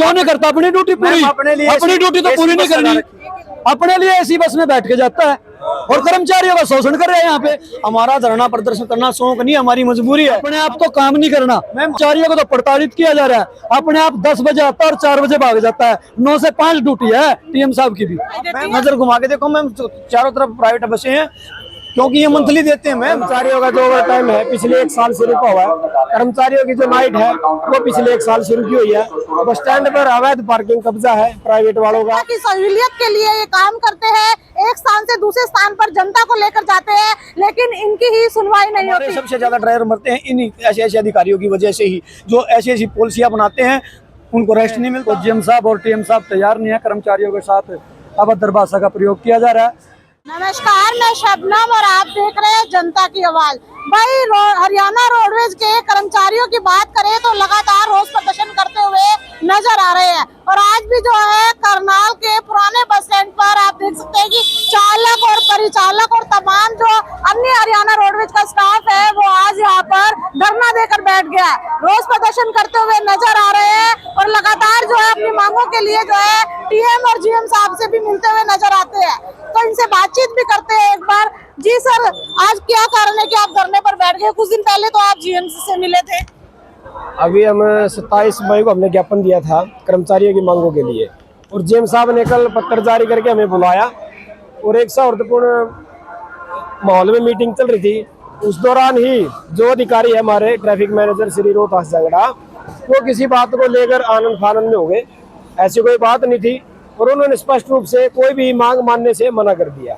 क्यों नहीं करता अपनी ड्यूटी पूरी? अपनी ड्यूटी तो पूरी नहीं करनी, अपने लिए ऐसी बस में बैठ के जाता है और कर्मचारियों का शोषण कर रहे हैं यहाँ पे। हमारा धरना प्रदर्शन करना शौक नहीं, हमारी मजबूरी है। अपने आप तो काम नहीं करना, कर्मचारियों को तो प्रताड़ित किया जा रहा है। अपने आप 10 बजे आता है और 4 बजे भाग जाता है। 9 से 5 ड्यूटी है टीएम साहब की भी। नजर घुमा के देखो मैम, चारों तरफ प्राइवेट बसें हैं क्योंकि ये मंथली देते हैं मैम। कर्मचारियों का जो ओवर टाइम है पिछले 1 साल से रुका हुआ है। कर्मचारियों की जो नाइट है वो पिछले 1 साल से रुकी हुई है। बस स्टैंड पर अवैध पार्किंग कब्जा है प्राइवेट वालों का। की सहूलियत के लिए ये काम करते हैं, एक स्थान से दूसरे स्थान पर जनता को लेकर जाते हैं, लेकिन इनकी ही सुनवाई नहीं होती। सबसे ज्यादा ड्राइवर मरते हैं इन ऐसे अधिकारियों की वजह से ही, जो ऐसी पॉलिसियां बनाते हैं उनको रेस्ट नहीं मिलता। जीएम साहब और टीएम साहब तैयार नहीं है, कर्मचारियों के साथ अभद्र भाषा का प्रयोग किया जा रहा है। नमस्कार, मैं शबनम और आप देख रहे हैं जनता की आवाज। भाई हरियाणा रोडवेज के कर्मचारियों की बात करें तो लगातार रोज प्रदर्शन करते हुए नजर आ रहे हैं और आज भी जो है करनाल के पुराने बस स्टैंड पर आप देख सकते हैं कि चालक और परिचालक और तमाम जो अन्य हरियाणा रोडवेज का स्टाफ है वो आज यहाँ पर धरना देकर बैठ गया है। रोज प्रदर्शन करते हुए नजर आ रहे हैं और लगातार जो है अपनी मांगों के लिए जो है टीएम और जीएम साहब से भी मिलते हुए नजर आते हैं, तो इनसे बातचीत भी करते हैं एक बार। जी सर, आज क्या कारण है कि आप धरने पर बैठ गए? कुछ दिन पहले तो आप जीएमसी से मिले थे। अभी हम 27 मई को हमने ज्ञापन दिया था कर्मचारियों की मांगों के लिए और जीएम साहब ने कल पत्र जारी करके हमें बुलाया और एक सौहार्दपूर्ण माहौल में मीटिंग चल रही थी। उस दौरान ही जो अधिकारी है हमारे ट्रैफिक मैनेजर श्री रोहतास झगड़ा, वो किसी बात को लेकर आनंद फानंद में हो गए। ऐसी कोई बात नहीं थी और उन्होंने स्पष्ट रूप से कोई भी मांग मानने से मना कर दिया।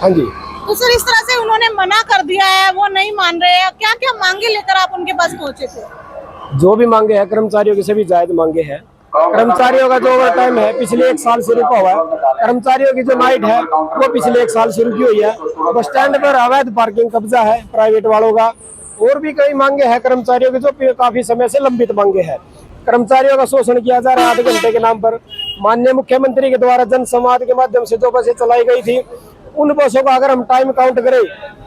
हाँ जी, तो सर इस तरह से उन्होंने मना कर दिया है, वो नहीं मान रहे हैं, क्या क्या मांगे लेकर आप उनके पास पहुंचे थे? जो भी मांगे हैं कर्मचारियों की सभी जायज मांगे हैं। कर्मचारियों का जो ओवर टाइम है पिछले 1 साल से रुका हुआ है। कर्मचारियों की जो नाइट है वो पिछले 1 साल से रुकी हुई है। बस स्टैंड पर अवैध पार्किंग कब्जा है प्राइवेट वालों का। और भी कई मांगे हैं कर्मचारियों की जो काफी समय से लंबित मांगे हैं। कर्मचारियों का शोषण किया जा रहा है 8 घंटे के नाम पर। माननीय मुख्यमंत्री के द्वारा जन संवाद के माध्यम से जो बसें चलाई गई थी, उन बसों का अगर हम टाइम काउंट करें,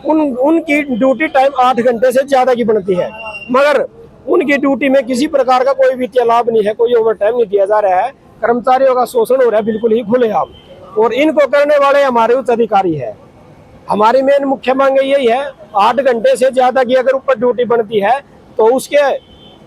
उनकी ड्यूटी टाइम 8 घंटे से ज्यादा की बनती है, मगर उनकी ड्यूटी में किसी प्रकार का कोई वित्तीय लाभ नहीं है, कोई ओवर टाइम नहीं दिया जा रहा है। कर्मचारियों का शोषण हो रहा है बिल्कुल ही खुलेआम और इनको करने वाले हमारे उच्च अधिकारी है। हमारी मेन मुख्य मांग यही है, 8 घंटे से ज्यादा की अगर ऊपर ड्यूटी बनती है तो उसके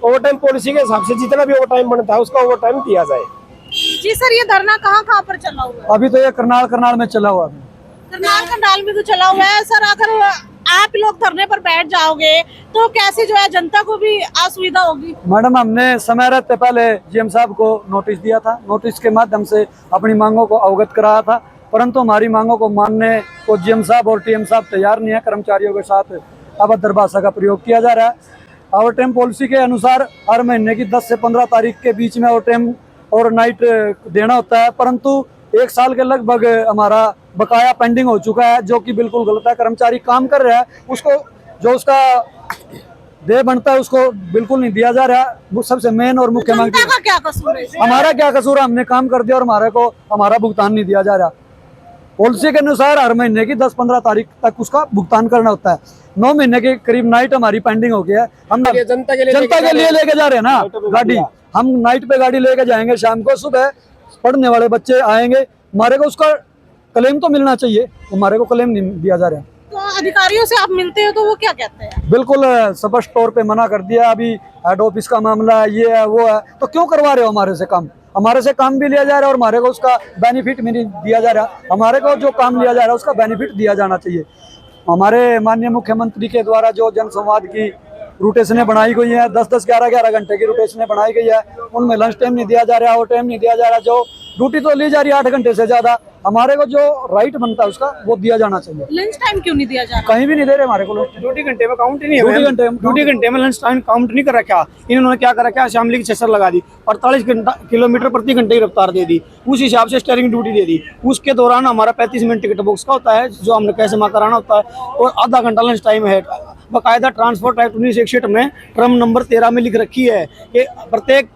ओवर टाइम पॉलिसी के हिसाब से जितना भी ओवर टाइम बनता है उसका ओवर टाइम दिया जाए। जी सर, ये धरना कहाँ पर चला हुआ है? अभी तो ये करनाल में चला हुआ है। करनाल में तो चला हुआ है। सर, अगर आप लोग धरने पर बैठ जाओगे तो कैसे जो है जनता को भी असुविधा होगी? मैडम, हमने समय रहते पहले जीएम साहब को नोटिस दिया था। नोटिस के माध्यम से अपनी मांगों को अवगत कराया था, परंतु हमारी मांगों को मानने को जीएम साहब और टीएम साहब तैयार नहीं है। कर्मचारियों के साथ अभद्र भाषा का प्रयोग किया जा रहा है। ओवर टाइम पॉलिसी के अनुसार हर महीने की 10 से 15 तारीख के बीच में ओवर टाइम और नाइट देना होता है, परंतु 1 साल के लगभग हमारा बकाया पेंडिंग हो चुका है, जो कि बिल्कुल गलत है। कर्मचारी काम कर रहा है, उसको जो उसका देय बनता है उसको बिल्कुल नहीं दिया जा रहा है। वो सबसे मेन और मुख्य मांग जनता का क्या कसूर है? हमारा क्या कसूर है? हमने काम कर दिया और हमारा भुगतान नहीं दिया जा रहा। पॉलिसी के अनुसार हर महीने की 10-15 तारीख तक उसका भुगतान करना होता है। 9 महीने के करीब नाइट हमारी पेंडिंग हो गया है। हम जनता के लिए लेके जा रहे हैं ना गाड़ी। हम नाइट पे गाड़ी लेके जाएंगे, शाम को सुबह पढ़ने वाले बच्चे आएंगे, हमारे को उसका क्लेम तो मिलना चाहिए, हमारे को क्लेम नहीं दिया जा रहा है। तो अधिकारियों से आप मिलते हो तो वो क्या कहते हैं? बिल्कुल स्पष्ट तौर पे मना कर दिया। अभी हेड ऑफिस का मामला है, ये है वो है, तो क्यों करवा रहे हो हमारे से काम? हमारे से काम भी लिया जा रहा है और हमारे को उसका बेनिफिट भी नहीं दिया जा रहा। हमारे को जो काम लिया जा रहा है उसका बेनिफिट दिया जाना चाहिए। हमारे माननीय मुख्यमंत्री के द्वारा जो जन संवाद की रूटेशनें बनाई गई हैं, 10-10, 11-11 घंटे की रूटेशनें बनाई गई है, उनमें लंच टाइम नहीं दिया जा रहा, ओवर टाइम नहीं दिया जा रहा। जो ड्यूटी तो ली जा रही है 8 घंटे से ज्यादा, हमारे को जो राइट बनता है उसका वो दिया जाना चाहिए। लंच टाइम क्यों नहीं दिया जा रहा? कहीं भी नहीं दे रहे हमारे को। ड्यूटी घंटे में काउंट ही नहीं है। ड्यूटी घंटे में लंच टाइम काउंट नहीं कर रखा। इन्होंने क्या कर रखा है, शामली की छसर लगा दी, 48 किलोमीटर प्रति घंटे की रफ्तार दे दी, उस हिसाब से स्टीयरिंग ड्यूटी दे दी। उसके दौरान हमारा 35 मिनट टिकट बॉक्स का होता है जो हमने कैसे जमा कराना होता है, और आधा घंटा लंच टाइम है। बाकायदा ट्रांसपोर्ट एक्ट 1961 में टर्म नंबर 13 में लिख रखी है कि प्रत्येक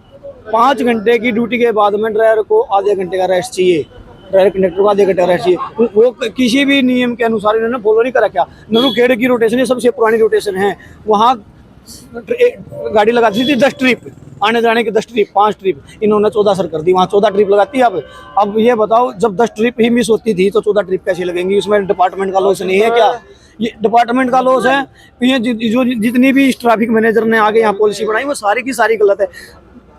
5 घंटे की ड्यूटी के बाद में ड्राइवर को आधे घंटे का रेस्ट चाहिए, ड्राइवर कंडक्टर को आधे घंटे का रेस्ट चाहिए। वो किसी भी नियम के अनुसार इन्होंने फॉलो नहीं कर रखा। नरूखेड़ की रोटेशन सबसे पुरानी रोटेशन है, वहाँ गाड़ी लगाती थी 10 ट्रिप, आने जाने की 10 ट्रिप 5 ट्रिप इन्होंने 14 सर कर दी, वहाँ 14 ट्रिप लगाती है। अब ये बताओ, जब 10 ट्रिप ही मिस होती थी तो 14 ट्रिप कैसे लगेंगी? उसमें डिपार्टमेंट का लॉस नहीं है क्या? ये डिपार्टमेंट का लॉस है। ये जो जितनी भी इस ट्रैफिक मैनेजर ने आगे यहाँ पॉलिसी बनाई वो सारी की सारी गलत है।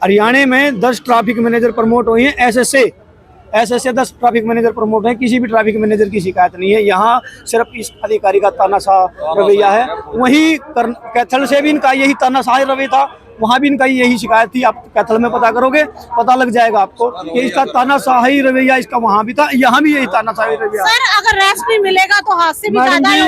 हरियाणा में 10 ट्रैफिक मैनेजर प्रमोट हुए हैं, ऐसे 10 ट्रैफिक मैनेजर प्रमोट हैं, किसी भी ट्रैफिक मैनेजर की शिकायत नहीं है। यहाँ सिर्फ इस अधिकारी का तानाशाह रवैया है। वहीं कैथल से भी इनका यही तानाशाह रवैया था, वहाँ भी इनका यही शिकायत थी। आप कैथल में पता करोगे, पता लग जाएगा आपको कि इसका तानाशाही रवैया इसका वहाँ भी था, यहाँ भी यही तानाशाही रवैया। सर अगर रेस्ट भी मिलेगा तो हादसे भी मैडम जी,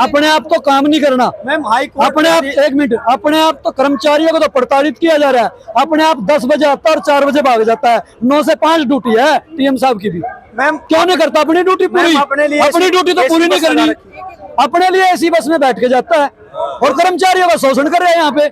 अपने आप तो काम नहीं करना मैम, हाई कोर्ट अपने आप, एक मिनट, अपने आप तो कर्मचारियों को तो प्रताड़ित किया जा रहा है। अपने आप 10 बजे आता है और 4 बजे भाग जाता है। 9 से 5 ड्यूटी है टीएम साहब की भी। मैम क्यों नहीं करता अपनी ड्यूटी पूरी? अपनी ड्यूटी तो पूरी नहीं करनी, अपने लिए ऐसी बस में बैठ के जाता है और कर्मचारियों का शोषण कर रहे हैं यहाँ पे।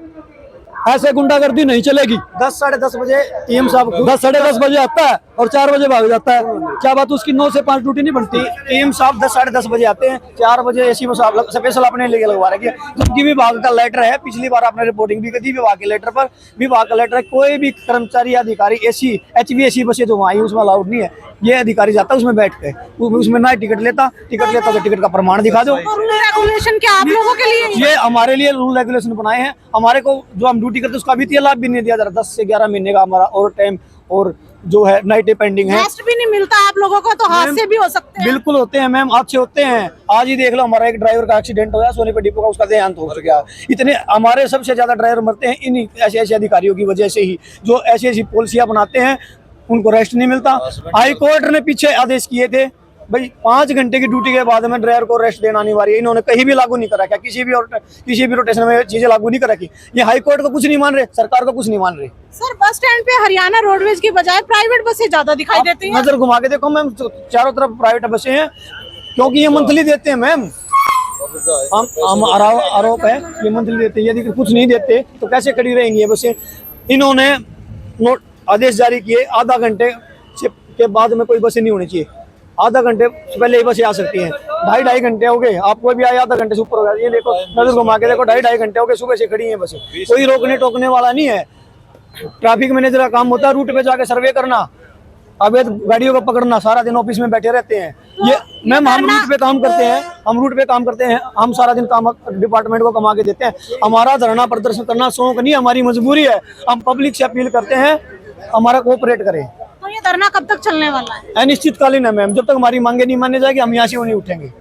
ऐसे गुंडागर्दी नहीं चलेगी। 10 साढ़े 10 बजे टीएम साहब 10 साढ़े 10 बजे आता है और 4 बजे भाग जाता है। क्या बात, उसकी 9 से 5 ड्यूटी नहीं बनती? टीएम साहब 10 साढ़े 10 बजे आते हैं, 4 बजे ऐसी बस स्पेशल अपने लिए लगवा रखी है। जबकि विभाग का लेटर है, पिछली बार आपने रिपोर्टिंग भी की थी विभाग के लेटर पर। विभाग का लेटर है, कोई भी कर्मचारी या अधिकारी एसी HVAC बसें जो वहाँ आई उसमें अलाउड नहीं है। ये अधिकारी जाता उसमें बैठ के, उसमें ना टिकट लेता तो टिकट का प्रमाण दिखा दो। रूल रेगुलेशन क्या आप लोगों के लिए? ये हमारे लिए रूल रेगुलेशन बनाए हैं। हमारे को जो हम ड्यूटी करते हैं उसका वित्तीय लाभ भी नहीं दिया जा रहा। 10 से 11 महीने का हमारा और टाइम और जो है नाइट पेंडिंग है। रेस्ट भी नहीं मिलता आप लोगों को, तो हादसे भी हो सकते हैं। बिल्कुल होते हैं मैम, अच्छे होते हैं। आज ही देख लो, हमारा एक ड्राइवर का एक्सीडेंट हो गया सोनीपत डिपो का, उसका देहांत हो गया। इतने हमारे सबसे ज्यादा ड्राइवर मरते हैं इन ऐसे अधिकारियों की वजह से ही, जो ऐसी पॉलिसियां बनाते हैं, उनको रेस्ट नहीं मिलता। हाई कोर्ट ने पीछे आदेश किए थे भाई 5 घंटे की ड्यूटी के बाद में ड्राइवर को रेस्ट देना अनिवार्य है। इन्होंने कहीं भी लागू नहीं करा क्या? किसी भी रोटेशन में चीजें लागू नहीं करा की। ये हाई कोर्ट को कुछ नहीं मान रहे, सरकार को कुछ नहीं मान रहे। सर बस स्टैंड पे हरियाणा रोडवेज की बजाय प्राइवेट बसें ज्यादा दिखाई देती हैं। नजर घुमा के देखो मैम, चारों तरफ प्राइवेट बसें हैं, क्योंकि ये मंथली देते हैं मैम। हम आरोप है ये मंथली देते हैं। यदि कुछ नहीं देते तो कैसे खड़ी रहेंगी ये बसें? इन्होंने आदेश जारी किए, आधा घंटे के बाद में कोई बसें नहीं होनी चाहिए। आधा घंटे से पहले ही बसें आ सकती हैं। 2.5 घंटे हो गए, आप कोई भी आए आधा घंटे से ऊपर हो गया। ये देखो, नजर घुमा के देखो, 2.5 घंटे हो गए सुबह से खड़ी हैं बसें। कोई रोकने टोकने वाला नहीं है। ट्रैफिक मैनेजर का काम होता है रूट पे जाके सर्वे करना, अवैध गाड़ियों को पकड़ना। सारा दिन ऑफिस में बैठे रहते हैं। ये मैम, हम रूट पे काम करते हैं, हम सारा दिन काम डिपार्टमेंट को कमा के देते हैं। हमारा धरना प्रदर्शन करना शौक नहीं, हमारी मजबूरी है। हम पब्लिक से अपील करते हैं हमारा कोऑपरेट करें। तो ये धरना कब तक चलने वाला है? अनिश्चितकालीन है मैम, जब तक हमारी मांगे नहीं मानी जाएगी हम यहाँ से नहीं उठेंगे।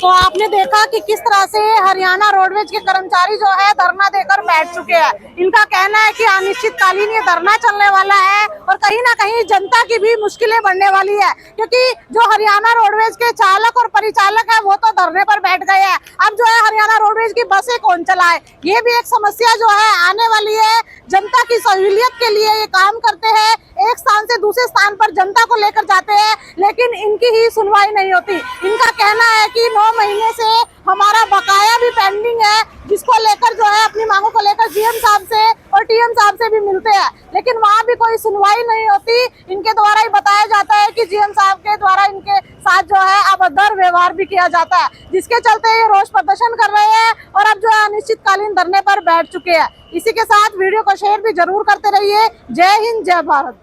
तो आपने देखा कि किस तरह से हरियाणा रोडवेज के कर्मचारी जो है धरना देकर बैठ चुके हैं। इनका कहना है कि अनिश्चितकालीन ये धरना चलने वाला है और कहीं ना कहीं जनता की भी मुश्किलें बढ़ने वाली है, क्योंकि जो हरियाणा रोडवेज के चालक और परिचालक है वो तो धरने पर बैठ गए हैं। अब जो है हरियाणा रोडवेज की बसें कौन चलाए, ये भी एक समस्या जो है आने वाली है। जनता की सहूलियत के लिए ये काम करते हैं, एक स्थान से दूसरे स्थान पर जनता को लेकर जाते हैं, लेकिन इनकी ही सुनवाई नहीं होती। इनका कहना है कि 9 महीने से हमारा बकाया भी पेंडिंग है, जिसको लेकर जो है अपनी मांगों को लेकर GM साहब से और TM साहब से भी मिलते हैं, लेकिन वहाँ भी कोई सुनवाई नहीं होती। इनके द्वारा ही बताया जाता है कि GM साहब के द्वारा इनके साथ जो है अभद्र व्यवहार भी किया जाता है, जिसके चलते ये रोष प्रदर्शन कर रहे हैं और अब जो है अनिश्चितकालीन धरने पर बैठ चुके हैं। इसी के साथ वीडियो को शेयर भी जरूर करते रहिए। जय हिंद, जय भारत।